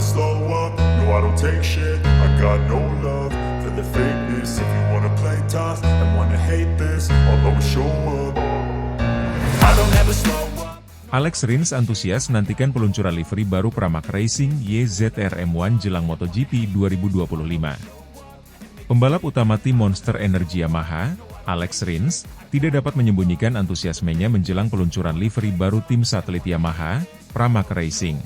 slow up, no I don't take shit. I got no love for the fakeness. If you wanna play tough and wanna hate this, I'll always show up. I don't ever slow up. Alex Rins antusias nantikan peluncuran livery baru Pramac Racing YZR-M1 jelang MotoGP 2025. Pembalap utama tim Monster Energy Yamaha, Alex Rins, tidak dapat menyembunyikan antusiasmenya menjelang peluncuran livery baru tim satelit Yamaha, Pramac Racing.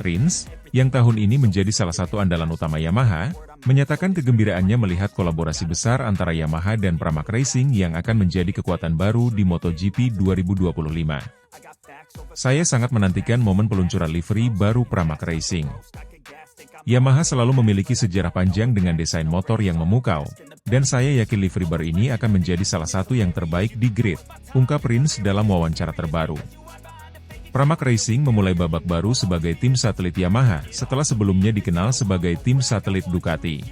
Rins, yang tahun ini menjadi salah satu andalan utama Yamaha, menyatakan kegembiraannya melihat kolaborasi besar antara Yamaha dan Pramac Racing yang akan menjadi kekuatan baru di MotoGP 2025. Saya sangat menantikan momen peluncuran livery baru Pramac Racing. Yamaha selalu memiliki sejarah panjang dengan desain motor yang memukau, dan saya yakin livery baru ini akan menjadi salah satu yang terbaik di grid, ungkap Rins dalam wawancara terbaru. Pramac Racing memulai babak baru sebagai tim satelit Yamaha setelah sebelumnya dikenal sebagai tim satelit Ducati.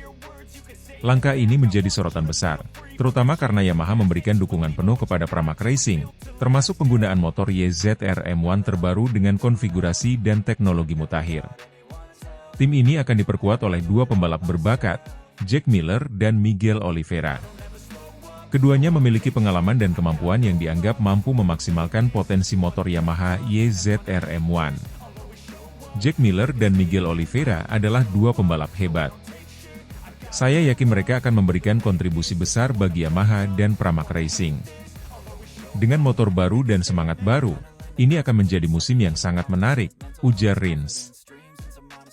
Langkah ini menjadi sorotan besar, terutama karena Yamaha memberikan dukungan penuh kepada Pramac Racing, termasuk penggunaan motor YZR-M1 terbaru dengan konfigurasi dan teknologi mutakhir. Tim ini akan diperkuat oleh dua pembalap berbakat, Jack Miller dan Miguel Oliveira. Keduanya memiliki pengalaman dan kemampuan yang dianggap mampu memaksimalkan potensi motor Yamaha YZR-M1. Jack Miller dan Miguel Oliveira adalah dua pembalap hebat. Saya yakin mereka akan memberikan kontribusi besar bagi Yamaha dan Pramac Racing. Dengan motor baru dan semangat baru, ini akan menjadi musim yang sangat menarik, ujar Rins.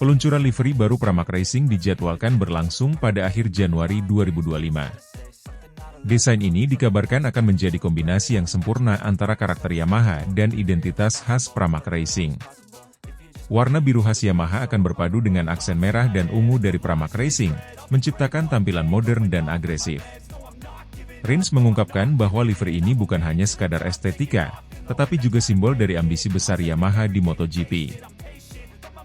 Peluncuran livery baru Pramac Racing dijadwalkan berlangsung pada akhir Januari 2025. Desain ini dikabarkan akan menjadi kombinasi yang sempurna antara karakter Yamaha dan identitas khas Pramac Racing. Warna biru khas Yamaha akan berpadu dengan aksen merah dan ungu dari Pramac Racing, menciptakan tampilan modern dan agresif. Rins mengungkapkan bahwa livery ini bukan hanya sekadar estetika, tetapi juga simbol dari ambisi besar Yamaha di MotoGP.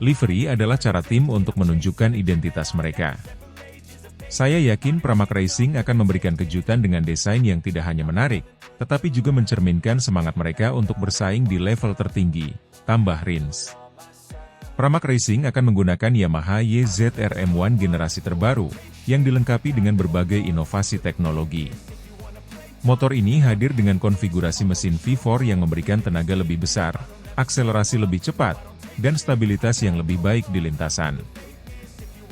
Livery adalah cara tim untuk menunjukkan identitas mereka. Saya yakin Pramac Racing akan memberikan kejutan dengan desain yang tidak hanya menarik, tetapi juga mencerminkan semangat mereka untuk bersaing di level tertinggi, tambah Rins. Pramac Racing akan menggunakan Yamaha YZR-M1 generasi terbaru, yang dilengkapi dengan berbagai inovasi teknologi. Motor ini hadir dengan konfigurasi mesin V4 yang memberikan tenaga lebih besar, akselerasi lebih cepat, dan stabilitas yang lebih baik di lintasan.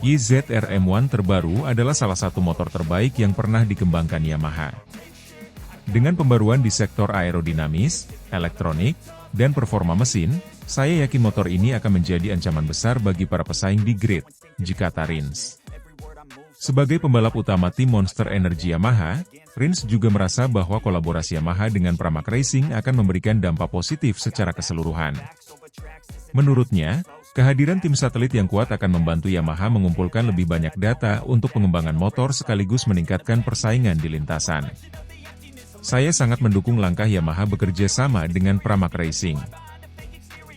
YZR-M1 terbaru adalah salah satu motor terbaik yang pernah dikembangkan Yamaha. Dengan pembaruan di sektor aerodinamis, elektronik, dan performa mesin, saya yakin motor ini akan menjadi ancaman besar bagi para pesaing di grid, kata Rins. Sebagai pembalap utama tim Monster Energy Yamaha, Rins juga merasa bahwa kolaborasi Yamaha dengan Pramac Racing akan memberikan dampak positif secara keseluruhan. Menurutnya, kehadiran tim satelit yang kuat akan membantu Yamaha mengumpulkan lebih banyak data untuk pengembangan motor sekaligus meningkatkan persaingan di lintasan. Saya sangat mendukung langkah Yamaha bekerja sama dengan Pramac Racing.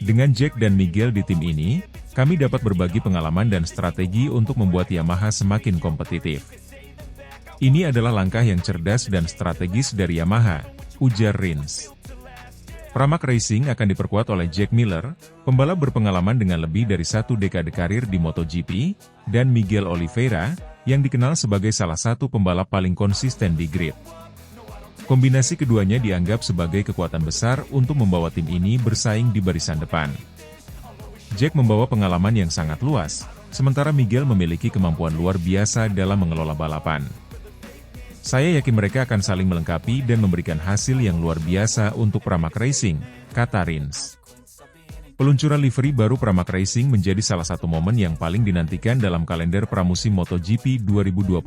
Dengan Jack dan Miguel di tim ini, kami dapat berbagi pengalaman dan strategi untuk membuat Yamaha semakin kompetitif. Ini adalah langkah yang cerdas dan strategis dari Yamaha, ujar Rins. Pramac Racing akan diperkuat oleh Jack Miller, pembalap berpengalaman dengan lebih dari 1 dekade karir di MotoGP, dan Miguel Oliveira, yang dikenal sebagai salah satu pembalap paling konsisten di grid. Kombinasi keduanya dianggap sebagai kekuatan besar untuk membawa tim ini bersaing di barisan depan. Jack membawa pengalaman yang sangat luas, sementara Miguel memiliki kemampuan luar biasa dalam mengelola balapan. Saya yakin mereka akan saling melengkapi dan memberikan hasil yang luar biasa untuk Pramac Racing, kata Rins. Peluncuran livery baru Pramac Racing menjadi salah satu momen yang paling dinantikan dalam kalender pramusim MotoGP 2025.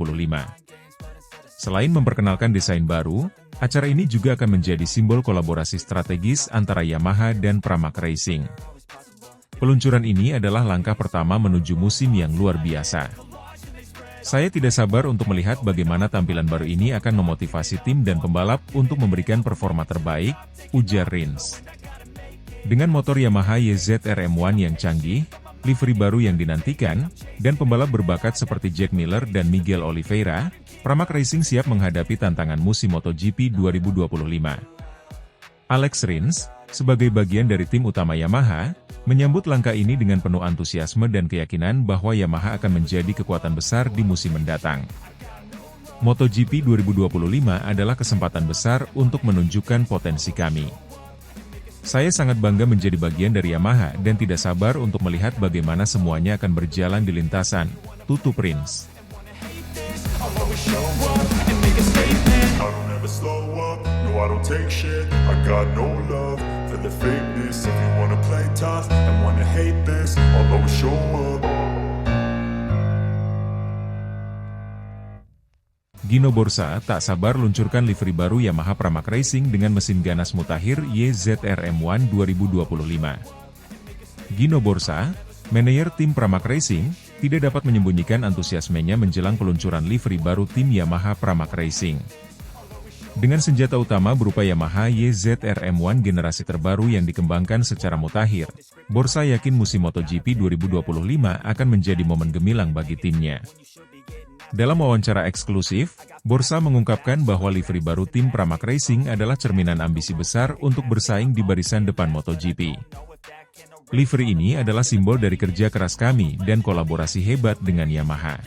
Selain memperkenalkan desain baru, acara ini juga akan menjadi simbol kolaborasi strategis antara Yamaha dan Pramac Racing. Peluncuran ini adalah langkah pertama menuju musim yang luar biasa. Saya tidak sabar untuk melihat bagaimana tampilan baru ini akan memotivasi tim dan pembalap untuk memberikan performa terbaik, ujar Rins. Dengan motor Yamaha YZR-M1 yang canggih, livery baru yang dinantikan, dan pembalap berbakat seperti Jack Miller dan Miguel Oliveira, Pramac Racing siap menghadapi tantangan musim MotoGP 2025. Alex Rins, Sebagai bagian dari tim utama Yamaha, menyambut langkah ini dengan penuh antusiasme dan keyakinan bahwa Yamaha akan menjadi kekuatan besar di musim mendatang. MotoGP 2025 adalah kesempatan besar untuk menunjukkan potensi kami. Saya sangat bangga menjadi bagian dari Yamaha dan tidak sabar untuk melihat bagaimana semuanya akan berjalan di lintasan, tutup Prince. I don't ever slow up, no I don't take shit. I got no love for the fakeness. If you wanna play tough and wanna hate this, I'll always show up. Gino Borsa tak sabar luncurkan livery baru Yamaha Pramac Racing dengan mesin ganas mutakhir YZR-M1 2025. Gino Borsa, manajer tim Pramac Racing, tidak dapat menyembunyikan antusiasmenya menjelang peluncuran livery baru tim Yamaha Pramac Racing. Dengan senjata utama berupa Yamaha YZR-M1 generasi terbaru yang dikembangkan secara mutakhir, Borsa yakin musim MotoGP 2025 akan menjadi momen gemilang bagi timnya. Dalam wawancara eksklusif, Borsa mengungkapkan bahwa livery baru tim Pramac Racing adalah cerminan ambisi besar untuk bersaing di barisan depan MotoGP. Livery ini adalah simbol dari kerja keras kami dan kolaborasi hebat dengan Yamaha.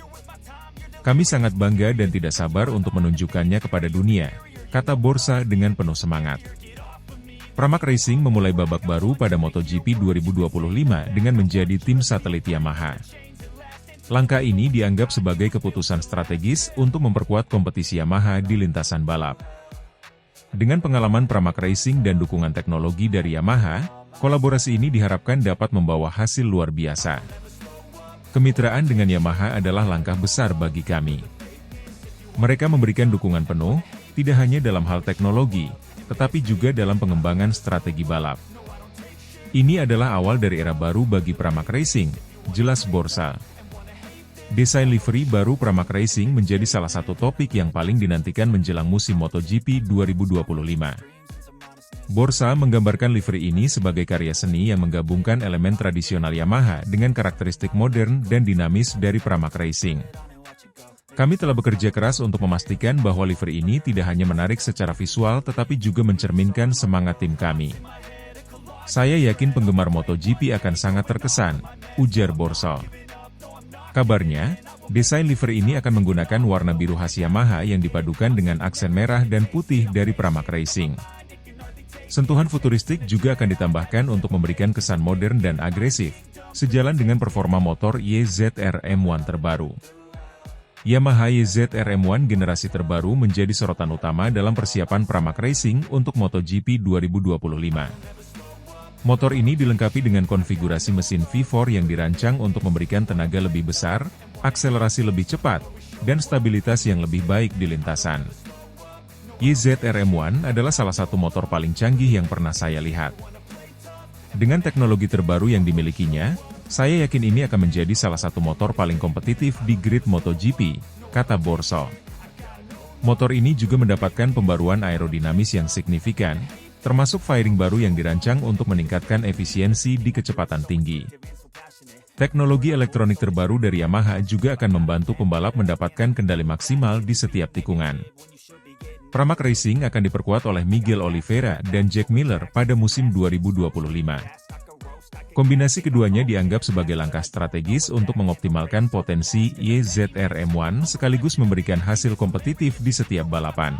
Kami sangat bangga dan tidak sabar untuk menunjukkannya kepada dunia, kata Borsa dengan penuh semangat. Pramac Racing memulai babak baru pada MotoGP 2025 dengan menjadi tim satelit Yamaha. Langkah ini dianggap sebagai keputusan strategis untuk memperkuat kompetisi Yamaha di lintasan balap. Dengan pengalaman Pramac Racing dan dukungan teknologi dari Yamaha, kolaborasi ini diharapkan dapat membawa hasil luar biasa. Kemitraan dengan Yamaha adalah langkah besar bagi kami. Mereka memberikan dukungan penuh, tidak hanya dalam hal teknologi, tetapi juga dalam pengembangan strategi balap. Ini adalah awal dari era baru bagi Pramac Racing, jelas Borsa. Desain livery baru Pramac Racing menjadi salah satu topik yang paling dinantikan menjelang musim MotoGP 2025. Borsa menggambarkan livery ini sebagai karya seni yang menggabungkan elemen tradisional Yamaha dengan karakteristik modern dan dinamis dari Pramac Racing. Kami telah bekerja keras untuk memastikan bahwa livery ini tidak hanya menarik secara visual tetapi juga mencerminkan semangat tim kami. Saya yakin penggemar MotoGP akan sangat terkesan, ujar Borsa. Kabarnya, desain livery ini akan menggunakan warna biru khas Yamaha yang dipadukan dengan aksen merah dan putih dari Pramac Racing. Sentuhan futuristik juga akan ditambahkan untuk memberikan kesan modern dan agresif, sejalan dengan performa motor YZR-M1 terbaru. Yamaha YZR-M1 generasi terbaru menjadi sorotan utama dalam persiapan Pramac Racing untuk MotoGP 2025. Motor ini dilengkapi dengan konfigurasi mesin V4 yang dirancang untuk memberikan tenaga lebih besar, akselerasi lebih cepat, dan stabilitas yang lebih baik di lintasan. YZR-M1 adalah salah satu motor paling canggih yang pernah saya lihat. Dengan teknologi terbaru yang dimilikinya, saya yakin ini akan menjadi salah satu motor paling kompetitif di grid MotoGP, kata Borsa. Motor ini juga mendapatkan pembaruan aerodinamis yang signifikan, termasuk fairing baru yang dirancang untuk meningkatkan efisiensi di kecepatan tinggi. Teknologi elektronik terbaru dari Yamaha juga akan membantu pembalap mendapatkan kendali maksimal di setiap tikungan. Pramac Racing akan diperkuat oleh Miguel Oliveira dan Jack Miller pada musim 2025. Kombinasi keduanya dianggap sebagai langkah strategis untuk mengoptimalkan potensi YZR-M1 sekaligus memberikan hasil kompetitif di setiap balapan.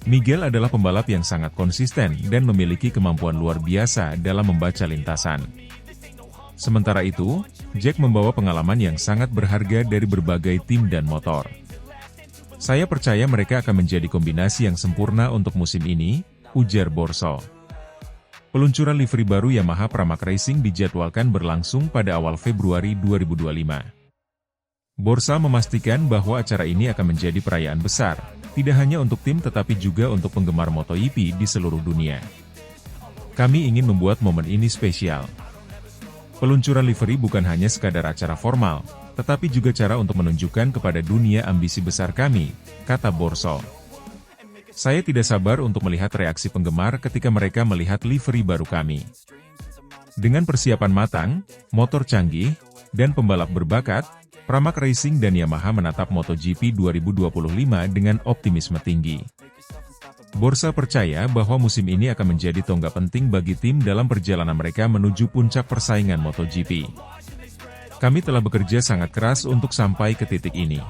Miguel adalah pembalap yang sangat konsisten dan memiliki kemampuan luar biasa dalam membaca lintasan. Sementara itu, Jack membawa pengalaman yang sangat berharga dari berbagai tim dan motor. Saya percaya mereka akan menjadi kombinasi yang sempurna untuk musim ini, ujar Borsa. Peluncuran livery baru Yamaha Pramac Racing dijadwalkan berlangsung pada awal Februari 2025. Borsa memastikan bahwa acara ini akan menjadi perayaan besar, tidak hanya untuk tim tetapi juga untuk penggemar MotoGP di seluruh dunia. Kami ingin membuat momen ini spesial. Peluncuran livery bukan hanya sekadar acara formal, tetapi juga cara untuk menunjukkan kepada dunia ambisi besar kami, kata Borsa. Saya tidak sabar untuk melihat reaksi penggemar ketika mereka melihat livery baru kami. Dengan persiapan matang, motor canggih, dan pembalap berbakat, Pramac Racing dan Yamaha menatap MotoGP 2025 dengan optimisme tinggi. Borsa percaya bahwa musim ini akan menjadi tonggak penting bagi tim dalam perjalanan mereka menuju puncak persaingan MotoGP. Kami telah bekerja sangat keras untuk sampai ke titik ini.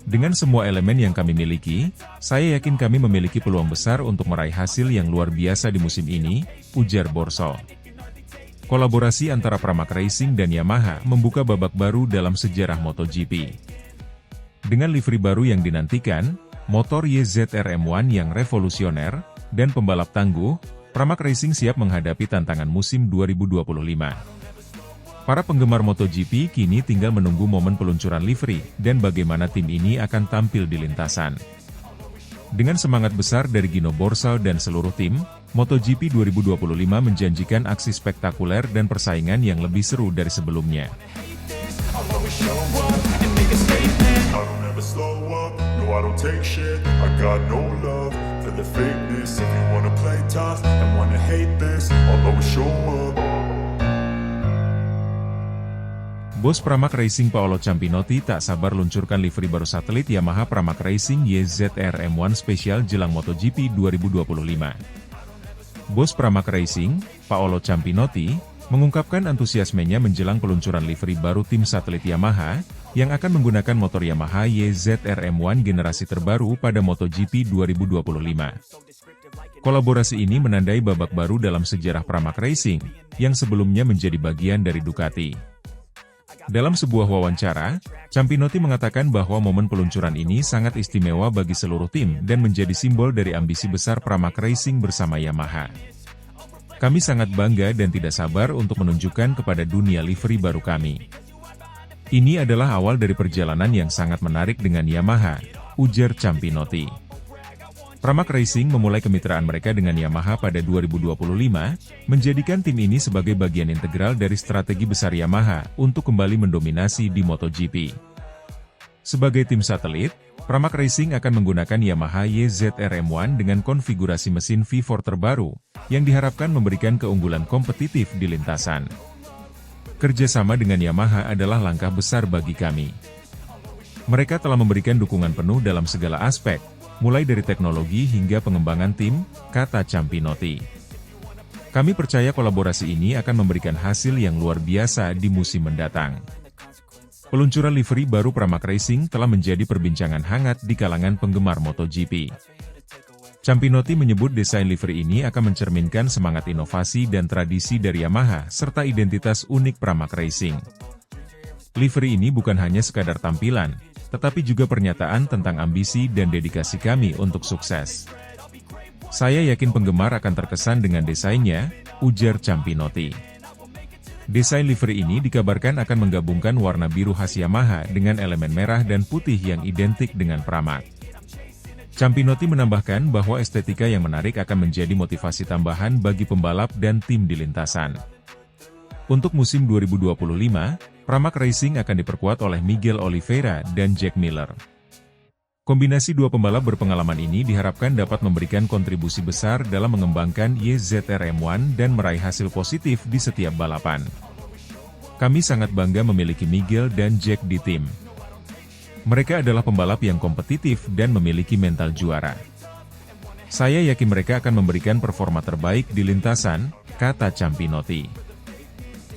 Dengan semua elemen yang kami miliki, saya yakin kami memiliki peluang besar untuk meraih hasil yang luar biasa di musim ini, ujar Borso. Kolaborasi antara Pramac Racing dan Yamaha membuka babak baru dalam sejarah MotoGP. Dengan livery baru yang dinantikan, motor YZR M1 yang revolusioner, dan pembalap tangguh, Pramac Racing siap menghadapi tantangan musim 2025. Para penggemar MotoGP kini tinggal menunggu momen peluncuran livery dan bagaimana tim ini akan tampil di lintasan. Dengan semangat besar dari Gino Borsa dan seluruh tim, MotoGP 2025 menjanjikan aksi spektakuler dan persaingan yang lebih seru dari sebelumnya. Bos Pramac Racing Paolo Ciampinotti tak sabar luncurkan livery baru satelit Yamaha Pramac Racing YZR M1 spesial jelang MotoGP 2025. Bos Pramac Racing, Paolo Ciampinotti, mengungkapkan antusiasmenya menjelang peluncuran livery baru tim satelit Yamaha, yang akan menggunakan motor Yamaha YZR M1 generasi terbaru pada MotoGP 2025. Kolaborasi ini menandai babak baru dalam sejarah Pramac Racing, yang sebelumnya menjadi bagian dari Ducati. Dalam sebuah wawancara, Ciampinotti mengatakan bahwa momen peluncuran ini sangat istimewa bagi seluruh tim dan menjadi simbol dari ambisi besar Pramac Racing bersama Yamaha. Kami sangat bangga dan tidak sabar untuk menunjukkan kepada dunia livery baru kami. Ini adalah awal dari perjalanan yang sangat menarik dengan Yamaha, ujar Ciampinotti. Pramac Racing memulai kemitraan mereka dengan Yamaha pada 2025, menjadikan tim ini sebagai bagian integral dari strategi besar Yamaha untuk kembali mendominasi di MotoGP. Sebagai tim satelit, Pramac Racing akan menggunakan Yamaha YZR M1 dengan konfigurasi mesin V4 terbaru, yang diharapkan memberikan keunggulan kompetitif di lintasan. Kerjasama dengan Yamaha adalah langkah besar bagi kami. Mereka telah memberikan dukungan penuh dalam segala aspek, mulai dari teknologi hingga pengembangan tim, kata Ciampinotti. Kami percaya kolaborasi ini akan memberikan hasil yang luar biasa di musim mendatang. Peluncuran livery baru Pramac Racing telah menjadi perbincangan hangat di kalangan penggemar MotoGP. Ciampinotti menyebut desain livery ini akan mencerminkan semangat inovasi dan tradisi dari Yamaha serta identitas unik Pramac Racing. Livery ini bukan hanya sekadar tampilan, tetapi juga pernyataan tentang ambisi dan dedikasi kami untuk sukses. Saya yakin penggemar akan terkesan dengan desainnya, ujar Ciampinotti. Desain livery ini dikabarkan akan menggabungkan warna biru khas Yamaha dengan elemen merah dan putih yang identik dengan Pramac. Ciampinotti menambahkan bahwa estetika yang menarik akan menjadi motivasi tambahan bagi pembalap dan tim di lintasan. Untuk musim 2025, Pramac Racing akan diperkuat oleh Miguel Oliveira dan Jack Miller. Kombinasi dua pembalap berpengalaman ini diharapkan dapat memberikan kontribusi besar dalam mengembangkan YZR M1 dan meraih hasil positif di setiap balapan. Kami sangat bangga memiliki Miguel dan Jack di tim. Mereka adalah pembalap yang kompetitif dan memiliki mental juara. Saya yakin mereka akan memberikan performa terbaik di lintasan, kata Ciampinotti.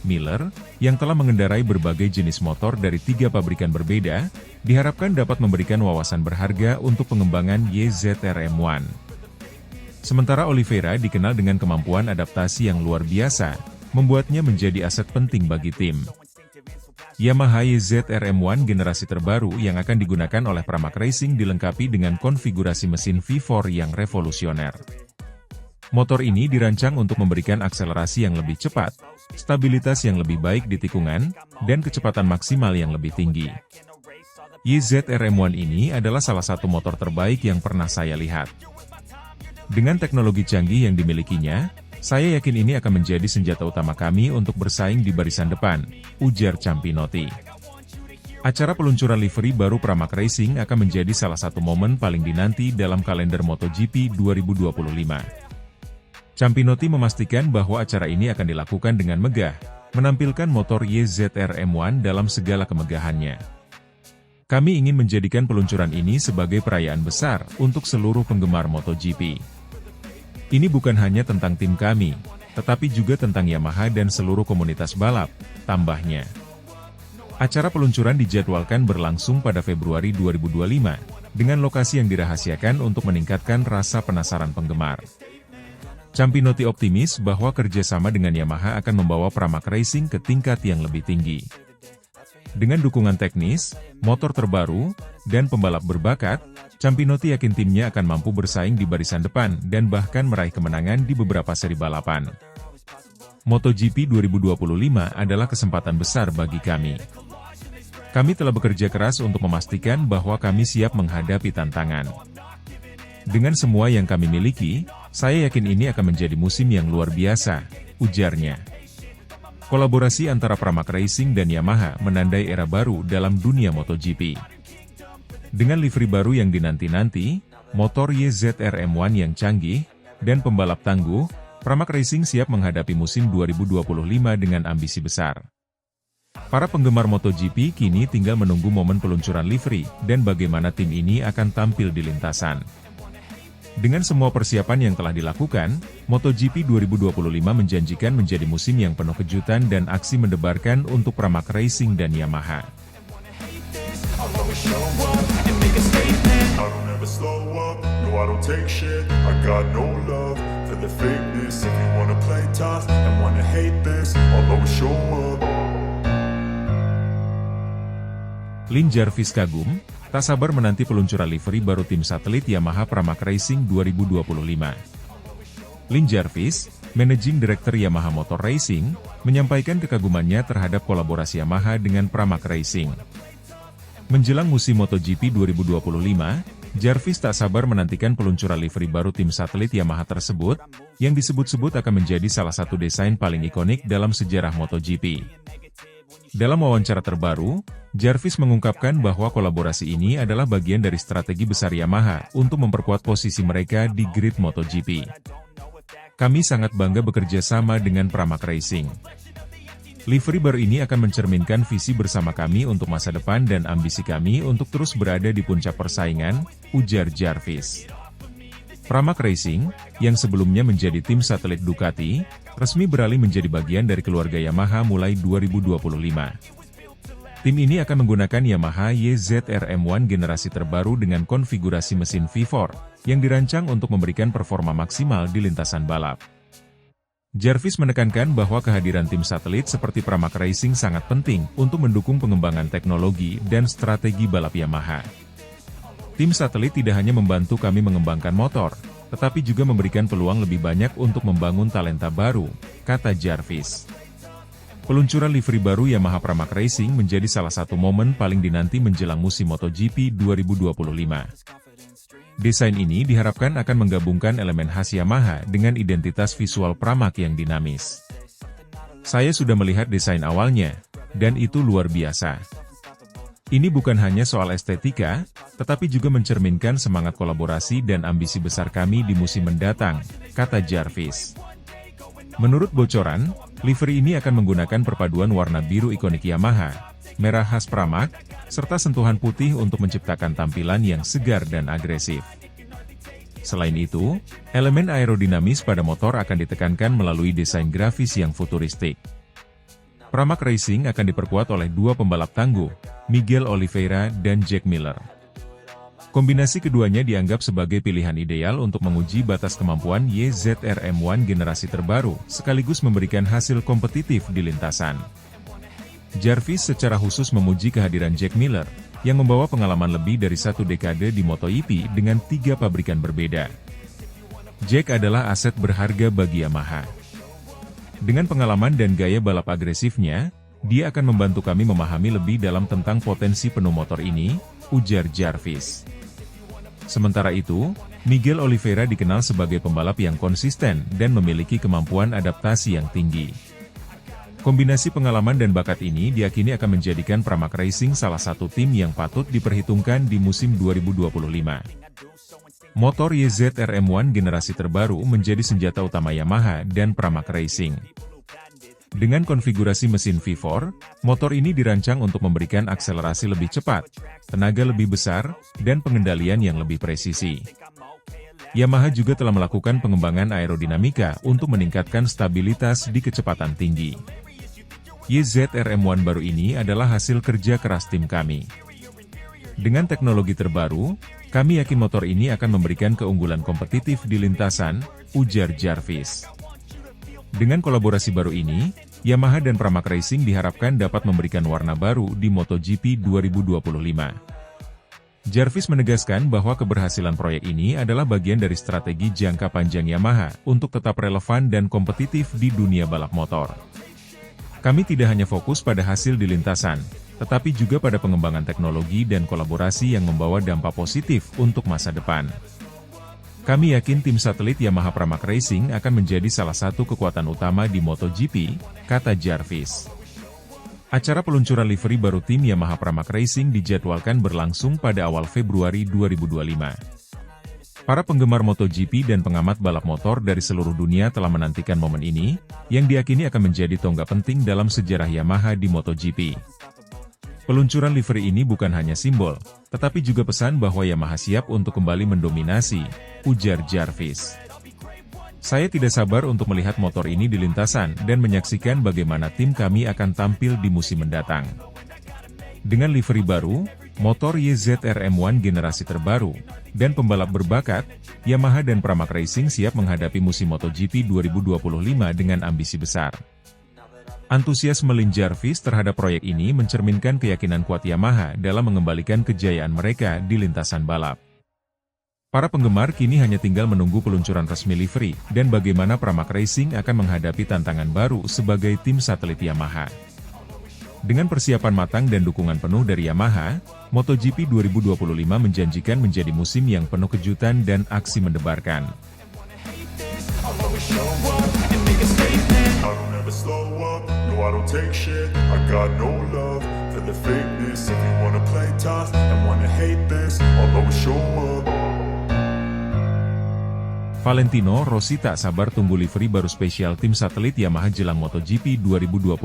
Miller, yang telah mengendarai berbagai jenis motor dari 3 pabrikan berbeda, diharapkan dapat memberikan wawasan berharga untuk pengembangan YZR M1. Sementara Oliveira dikenal dengan kemampuan adaptasi yang luar biasa, membuatnya menjadi aset penting bagi tim. Yamaha YZR M1 generasi terbaru yang akan digunakan oleh Pramac Racing dilengkapi dengan konfigurasi mesin V4 yang revolusioner. Motor ini dirancang untuk memberikan akselerasi yang lebih cepat, stabilitas yang lebih baik di tikungan, dan kecepatan maksimal yang lebih tinggi. YZR M1 ini adalah salah satu motor terbaik yang pernah saya lihat. Dengan teknologi canggih yang dimilikinya, saya yakin ini akan menjadi senjata utama kami untuk bersaing di barisan depan, ujar Ciampinotti. Acara peluncuran livery baru Pramac Racing akan menjadi salah satu momen paling dinanti dalam kalender MotoGP 2025. Ciampinotti memastikan bahwa acara ini akan dilakukan dengan megah, menampilkan motor YZR M1 dalam segala kemegahannya. Kami ingin menjadikan peluncuran ini sebagai perayaan besar untuk seluruh penggemar MotoGP. Ini bukan hanya tentang tim kami, tetapi juga tentang Yamaha dan seluruh komunitas balap, tambahnya. Acara peluncuran dijadwalkan berlangsung pada Februari 2025, dengan lokasi yang dirahasiakan untuk meningkatkan rasa penasaran penggemar. Campinotti optimis bahwa kerjasama dengan Yamaha akan membawa Pramac Racing ke tingkat yang lebih tinggi. Dengan dukungan teknis, motor terbaru, dan pembalap berbakat, Campinotti yakin timnya akan mampu bersaing di barisan depan dan bahkan meraih kemenangan di beberapa seri balapan. MotoGP 2025 adalah kesempatan besar bagi kami. Kami telah bekerja keras untuk memastikan bahwa kami siap menghadapi tantangan. Dengan semua yang kami miliki, saya yakin ini akan menjadi musim yang luar biasa, ujarnya. Kolaborasi antara Pramac Racing dan Yamaha menandai era baru dalam dunia MotoGP. Dengan livery baru yang dinanti-nanti, motor YZR M1 yang canggih, dan pembalap tangguh, Pramac Racing siap menghadapi musim 2025 dengan ambisi besar. Para penggemar MotoGP kini tinggal menunggu momen peluncuran livery dan bagaimana tim ini akan tampil di lintasan. Dengan semua persiapan yang telah dilakukan, MotoGP 2025 menjanjikan menjadi musim yang penuh kejutan dan aksi mendebarkan untuk Pramac Racing dan Yamaha. Lin Jarvis kagum, tak sabar menanti peluncuran livery baru tim satelit Yamaha Pramac Racing 2025. Lin Jarvis, Managing Director Yamaha Motor Racing, menyampaikan kekagumannya terhadap kolaborasi Yamaha dengan Pramac Racing. Menjelang musim MotoGP 2025, Jarvis tak sabar menantikan peluncuran livery baru tim satelit Yamaha tersebut, yang disebut-sebut akan menjadi salah satu desain paling ikonik dalam sejarah MotoGP. Dalam wawancara terbaru, Jarvis mengungkapkan bahwa kolaborasi ini adalah bagian dari strategi besar Yamaha untuk memperkuat posisi mereka di grid MotoGP. Kami sangat bangga bekerja sama dengan Pramac Racing. Livery baru ini akan mencerminkan visi bersama kami untuk masa depan dan ambisi kami untuk terus berada di puncak persaingan, ujar Jarvis. Pramac Racing, yang sebelumnya menjadi tim satelit Ducati, resmi beralih menjadi bagian dari keluarga Yamaha mulai 2025. Tim ini akan menggunakan Yamaha YZR M1 generasi terbaru dengan konfigurasi mesin V4, yang dirancang untuk memberikan performa maksimal di lintasan balap. Jarvis menekankan bahwa kehadiran tim satelit seperti Pramac Racing sangat penting untuk mendukung pengembangan teknologi dan strategi balap Yamaha. Tim satelit tidak hanya membantu kami mengembangkan motor, tetapi juga memberikan peluang lebih banyak untuk membangun talenta baru, kata Jarvis. Peluncuran livery baru Yamaha Pramac Racing menjadi salah satu momen paling dinanti menjelang musim MotoGP 2025. Desain ini diharapkan akan menggabungkan elemen khas Yamaha dengan identitas visual Pramac yang dinamis. Saya sudah melihat desain awalnya, dan itu luar biasa. Ini bukan hanya soal estetika, tetapi juga mencerminkan semangat kolaborasi dan ambisi besar kami di musim mendatang, kata Jarvis. Menurut bocoran, livery ini akan menggunakan perpaduan warna biru ikonik Yamaha, merah khas Pramac, serta sentuhan putih untuk menciptakan tampilan yang segar dan agresif. Selain itu, elemen aerodinamis pada motor akan ditekankan melalui desain grafis yang futuristik. Pramac Racing akan diperkuat oleh dua pembalap tangguh, Miguel Oliveira dan Jack Miller. Kombinasi keduanya dianggap sebagai pilihan ideal untuk menguji batas kemampuan YZR M1 generasi terbaru, sekaligus memberikan hasil kompetitif di lintasan. Jarvis secara khusus memuji kehadiran Jack Miller, yang membawa pengalaman lebih dari 1 dekade di MotoGP dengan 3 pabrikan berbeda. Jack adalah aset berharga bagi Yamaha. Dengan pengalaman dan gaya balap agresifnya, dia akan membantu kami memahami lebih dalam tentang potensi penuh motor ini, ujar Jarvis. Sementara itu, Miguel Oliveira dikenal sebagai pembalap yang konsisten dan memiliki kemampuan adaptasi yang tinggi. Kombinasi pengalaman dan bakat ini diyakini akan menjadikan Pramac Racing salah satu tim yang patut diperhitungkan di musim 2025. Motor YZR M1 generasi terbaru menjadi senjata utama Yamaha dan Pramac Racing. Dengan konfigurasi mesin V4, motor ini dirancang untuk memberikan akselerasi lebih cepat, tenaga lebih besar, dan pengendalian yang lebih presisi. Yamaha juga telah melakukan pengembangan aerodinamika untuk meningkatkan stabilitas di kecepatan tinggi. YZR-M1 baru ini adalah hasil kerja keras tim kami. Dengan teknologi terbaru, kami yakin motor ini akan memberikan keunggulan kompetitif di lintasan, ujar Jarvis. Dengan kolaborasi baru ini, Yamaha dan Pramac Racing diharapkan dapat memberikan warna baru di MotoGP 2025. Jarvis menegaskan bahwa keberhasilan proyek ini adalah bagian dari strategi jangka panjang Yamaha untuk tetap relevan dan kompetitif di dunia balap motor. Kami tidak hanya fokus pada hasil di lintasan, tetapi juga pada pengembangan teknologi dan kolaborasi yang membawa dampak positif untuk masa depan. Kami yakin tim satelit Yamaha Pramac Racing akan menjadi salah satu kekuatan utama di MotoGP, kata Jarvis. Acara peluncuran livery baru tim Yamaha Pramac Racing dijadwalkan berlangsung pada awal Februari 2025. Para penggemar MotoGP dan pengamat balap motor dari seluruh dunia telah menantikan momen ini, yang diyakini akan menjadi tonggak penting dalam sejarah Yamaha di MotoGP. Peluncuran livery ini bukan hanya simbol, tetapi juga pesan bahwa Yamaha siap untuk kembali mendominasi, ujar Jarvis. Saya tidak sabar untuk melihat motor ini di lintasan dan menyaksikan bagaimana tim kami akan tampil di musim mendatang. Dengan livery baru, motor YZR-M1 generasi terbaru, dan pembalap berbakat, Yamaha dan Pramac Racing siap menghadapi musim MotoGP 2025 dengan ambisi besar. Antusiasme Lin Jarvis terhadap proyek ini mencerminkan keyakinan kuat Yamaha dalam mengembalikan kejayaan mereka di lintasan balap. Para penggemar kini hanya tinggal menunggu peluncuran resmi livery, dan bagaimana Pramac Racing akan menghadapi tantangan baru sebagai tim satelit Yamaha. Dengan persiapan matang dan dukungan penuh dari Yamaha, MotoGP 2025 menjanjikan menjadi musim yang penuh kejutan dan aksi mendebarkan. I don't take shit, I got no love for the fakeness. If you wanna play tough and wanna hate this, I'll always show up. Valentino Rossi tak sabar tunggu livery baru spesial tim satelit Yamaha jelang MotoGP 2025.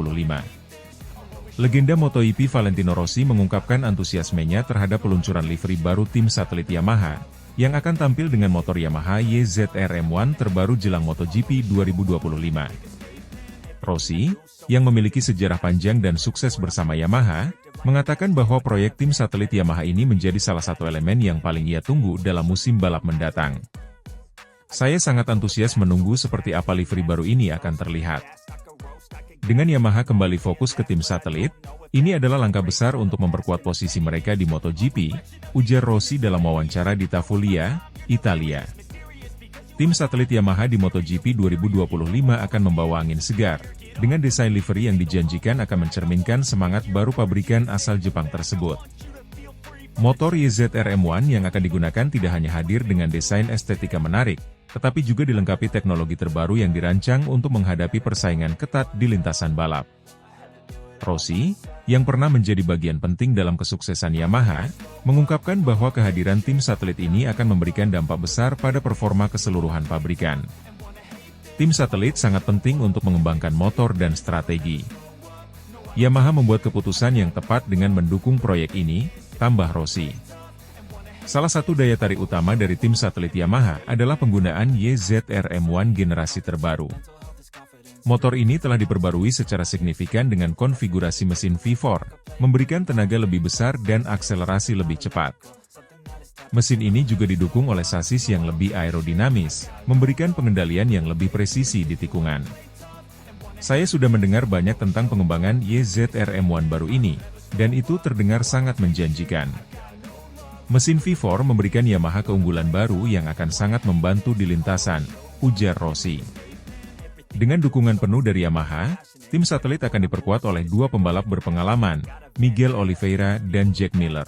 Legenda MotoGP Valentino Rossi mengungkapkan antusiasmenya terhadap peluncuran livery baru tim satelit Yamaha, yang akan tampil dengan motor Yamaha YZR-M1 terbaru jelang MotoGP 2025. Rossi, yang memiliki sejarah panjang dan sukses bersama Yamaha, mengatakan bahwa proyek tim satelit Yamaha ini menjadi salah satu elemen yang paling ia tunggu dalam musim balap mendatang. Saya sangat antusias menunggu seperti apa livery baru ini akan terlihat. Dengan Yamaha kembali fokus ke tim satelit, ini adalah langkah besar untuk memperkuat posisi mereka di MotoGP, ujar Rossi dalam wawancara di Tavolia, Italia. Tim satelit Yamaha di MotoGP 2025 akan membawa angin segar, dengan desain livery yang dijanjikan akan mencerminkan semangat baru pabrikan asal Jepang tersebut. Motor YZR-M1 yang akan digunakan tidak hanya hadir dengan desain estetika menarik, tetapi juga dilengkapi teknologi terbaru yang dirancang untuk menghadapi persaingan ketat di lintasan balap. Rossi, yang pernah menjadi bagian penting dalam kesuksesan Yamaha, mengungkapkan bahwa kehadiran tim satelit ini akan memberikan dampak besar pada performa keseluruhan pabrikan. Tim satelit sangat penting untuk mengembangkan motor dan strategi. Yamaha membuat keputusan yang tepat dengan mendukung proyek ini, tambah Rossi. Salah satu daya tarik utama dari tim satelit Yamaha adalah penggunaan YZR-M1 generasi terbaru. Motor ini telah diperbarui secara signifikan dengan konfigurasi mesin V4, memberikan tenaga lebih besar dan akselerasi lebih cepat. Mesin ini juga didukung oleh sasis yang lebih aerodinamis, memberikan pengendalian yang lebih presisi di tikungan. Saya sudah mendengar banyak tentang pengembangan YZR-M1 baru ini, dan itu terdengar sangat menjanjikan. Mesin V4 memberikan Yamaha keunggulan baru yang akan sangat membantu di lintasan, ujar Rossi. Dengan dukungan penuh dari Yamaha, tim satelit akan diperkuat oleh dua pembalap berpengalaman, Miguel Oliveira dan Jack Miller.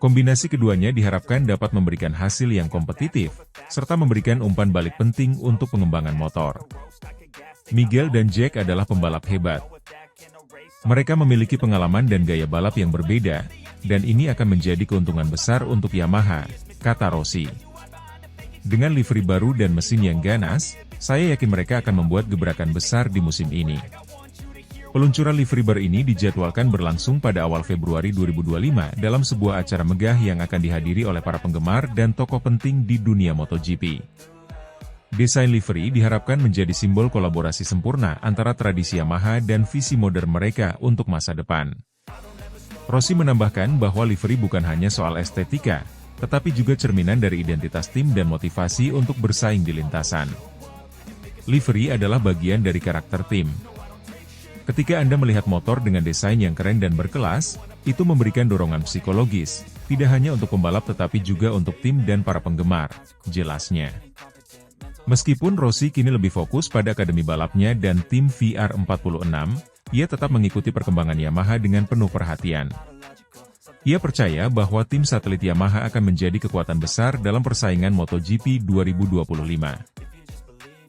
Kombinasi keduanya diharapkan dapat memberikan hasil yang kompetitif, serta memberikan umpan balik penting untuk pengembangan motor. Miguel dan Jack adalah pembalap hebat. Mereka memiliki pengalaman dan gaya balap yang berbeda, dan ini akan menjadi keuntungan besar untuk Yamaha, kata Rossi. Dengan livery baru dan mesin yang ganas, saya yakin mereka akan membuat gebrakan besar di musim ini. Peluncuran livery baru ini dijadwalkan berlangsung pada awal Februari 2025 dalam sebuah acara megah yang akan dihadiri oleh para penggemar dan tokoh penting di dunia MotoGP. Desain livery diharapkan menjadi simbol kolaborasi sempurna antara tradisi Yamaha dan visi modern mereka untuk masa depan. Rossi menambahkan bahwa livery bukan hanya soal estetika, tetapi juga cerminan dari identitas tim dan motivasi untuk bersaing di lintasan. Livery adalah bagian dari karakter tim. Ketika Anda melihat motor dengan desain yang keren dan berkelas, itu memberikan dorongan psikologis, tidak hanya untuk pembalap tetapi juga untuk tim dan para penggemar, jelasnya. Meskipun Rossi kini lebih fokus pada akademi balapnya dan tim VR46, ia tetap mengikuti perkembangan Yamaha dengan penuh perhatian. Ia percaya bahwa tim satelit Yamaha akan menjadi kekuatan besar dalam persaingan MotoGP 2025.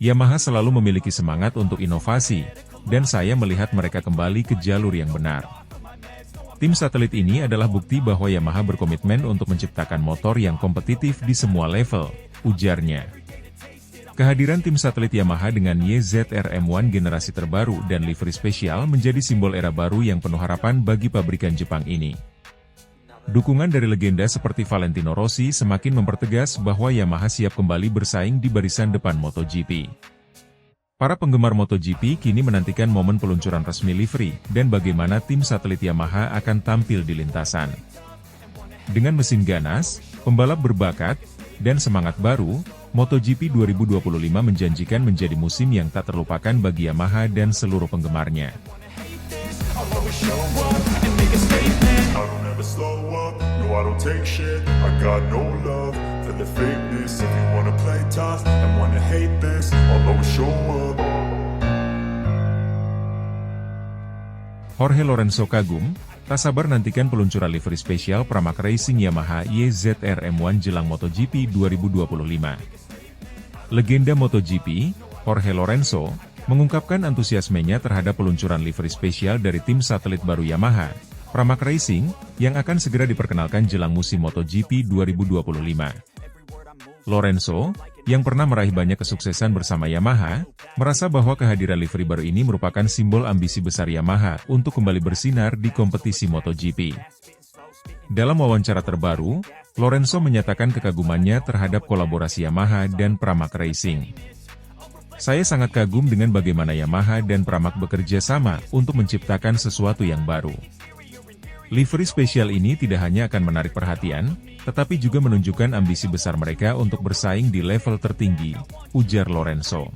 Yamaha selalu memiliki semangat untuk inovasi, dan saya melihat mereka kembali ke jalur yang benar. Tim satelit ini adalah bukti bahwa Yamaha berkomitmen untuk menciptakan motor yang kompetitif di semua level, ujarnya. Kehadiran tim satelit Yamaha dengan YZR-M1 generasi terbaru dan livery spesial menjadi simbol era baru yang penuh harapan bagi pabrikan Jepang ini. Dukungan dari legenda seperti Valentino Rossi semakin mempertegas bahwa Yamaha siap kembali bersaing di barisan depan MotoGP. Para penggemar MotoGP kini menantikan momen peluncuran resmi livery dan bagaimana tim satelit Yamaha akan tampil di lintasan. Dengan mesin ganas, pembalap berbakat, dan semangat baru, MotoGP 2025 menjanjikan menjadi musim yang tak terlupakan bagi Yamaha dan seluruh penggemarnya. I don't take shit, I got no love for the fakeness. If you wanna play tough and wanna hate this, I'll always show up. Jorge Lorenzo kagum, tak sabar nantikan peluncuran livery spesial Pramac Racing Yamaha YZR-M1 jelang MotoGP 2025. Legenda MotoGP, Jorge Lorenzo, mengungkapkan antusiasmenya terhadap peluncuran livery spesial dari tim satelit baru Yamaha, Pramac Racing, yang akan segera diperkenalkan jelang musim MotoGP 2025. Lorenzo, yang pernah meraih banyak kesuksesan bersama Yamaha, merasa bahwa kehadiran livery baru ini merupakan simbol ambisi besar Yamaha untuk kembali bersinar di kompetisi MotoGP. Dalam wawancara terbaru, Lorenzo menyatakan kekagumannya terhadap kolaborasi Yamaha dan Pramac Racing. Saya sangat kagum dengan bagaimana Yamaha dan Pramac bekerja sama untuk menciptakan sesuatu yang baru. Livery spesial ini tidak hanya akan menarik perhatian, tetapi juga menunjukkan ambisi besar mereka untuk bersaing di level tertinggi, ujar Lorenzo.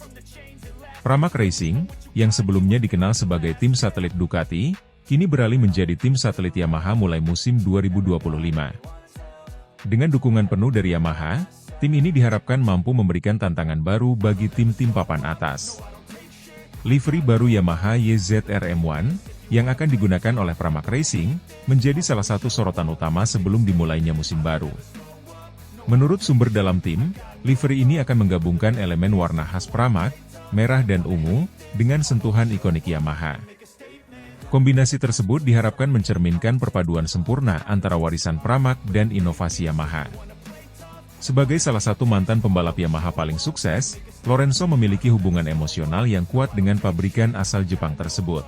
Pramac Racing, yang sebelumnya dikenal sebagai tim satelit Ducati, kini beralih menjadi tim satelit Yamaha mulai musim 2025. Dengan dukungan penuh dari Yamaha, tim ini diharapkan mampu memberikan tantangan baru bagi tim-tim papan atas. Livery baru Yamaha YZR-M1, yang akan digunakan oleh Pramac Racing, menjadi salah satu sorotan utama sebelum dimulainya musim baru. Menurut sumber dalam tim, livery ini akan menggabungkan elemen warna khas Pramac, merah dan ungu, dengan sentuhan ikonik Yamaha. Kombinasi tersebut diharapkan mencerminkan perpaduan sempurna antara warisan Pramac dan inovasi Yamaha. Sebagai salah satu mantan pembalap Yamaha paling sukses, Lorenzo memiliki hubungan emosional yang kuat dengan pabrikan asal Jepang tersebut.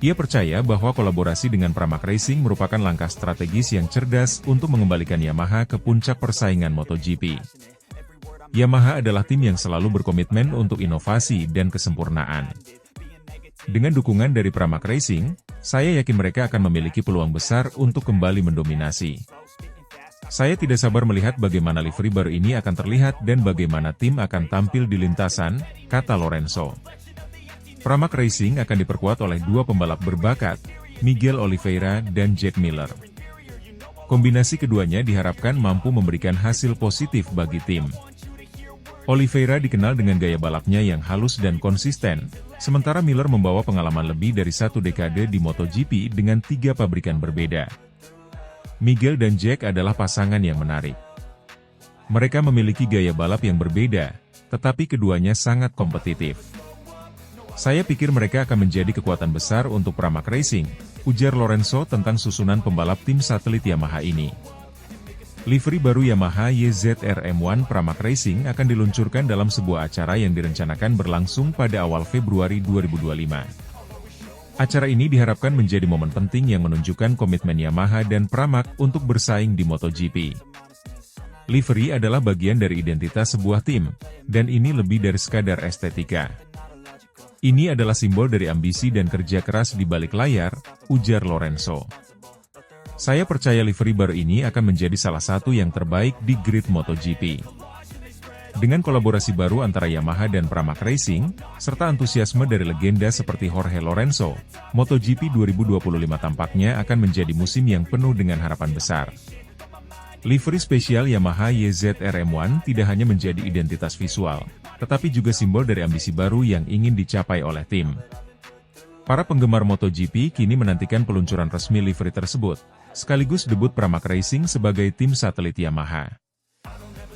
Ia percaya bahwa kolaborasi dengan Pramac Racing merupakan langkah strategis yang cerdas untuk mengembalikan Yamaha ke puncak persaingan MotoGP. Yamaha adalah tim yang selalu berkomitmen untuk inovasi dan kesempurnaan. Dengan dukungan dari Pramac Racing, saya yakin mereka akan memiliki peluang besar untuk kembali mendominasi. Saya tidak sabar melihat bagaimana livery baru ini akan terlihat dan bagaimana tim akan tampil di lintasan, kata Lorenzo. Pramac Racing akan diperkuat oleh dua pembalap berbakat, Miguel Oliveira dan Jack Miller. Kombinasi keduanya diharapkan mampu memberikan hasil positif bagi tim. Oliveira dikenal dengan gaya balapnya yang halus dan konsisten, sementara Miller membawa pengalaman lebih dari satu dekade di MotoGP dengan 3 pabrikan berbeda. Miguel dan Jack adalah pasangan yang menarik. Mereka memiliki gaya balap yang berbeda, tetapi keduanya sangat kompetitif. Saya pikir mereka akan menjadi kekuatan besar untuk Pramac Racing, ujar Lorenzo tentang susunan pembalap tim satelit Yamaha ini. Livery baru Yamaha YZR M1 Pramac Racing akan diluncurkan dalam sebuah acara yang direncanakan berlangsung pada awal Februari 2025. Acara ini diharapkan menjadi momen penting yang menunjukkan komitmen Yamaha dan Pramac untuk bersaing di MotoGP. Livery adalah bagian dari identitas sebuah tim, dan ini lebih dari sekadar estetika. Ini adalah simbol dari ambisi dan kerja keras di balik layar, ujar Lorenzo. Saya percaya livery baru ini akan menjadi salah satu yang terbaik di grid MotoGP. Dengan kolaborasi baru antara Yamaha dan Pramac Racing, serta antusiasme dari legenda seperti Jorge Lorenzo, MotoGP 2025 tampaknya akan menjadi musim yang penuh dengan harapan besar. Livery spesial Yamaha YZR M1 tidak hanya menjadi identitas visual, tetapi juga simbol dari ambisi baru yang ingin dicapai oleh tim. Para penggemar MotoGP kini menantikan peluncuran resmi livery tersebut, sekaligus debut Pramac Racing sebagai tim satelit Yamaha.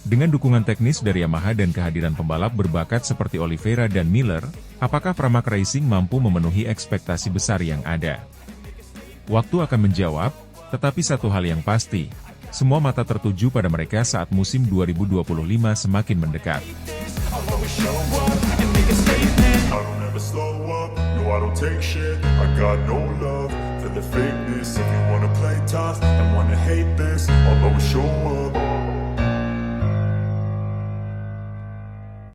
Dengan dukungan teknis dari Yamaha dan kehadiran pembalap berbakat seperti Oliveira dan Miller, apakah Pramac Racing mampu memenuhi ekspektasi besar yang ada? Waktu akan menjawab, tetapi satu hal yang pasti, semua mata tertuju pada mereka saat musim 2025 semakin mendekat. I don't take shit, I got no love for the fakeness. If you wanna play tough and wanna hate this, although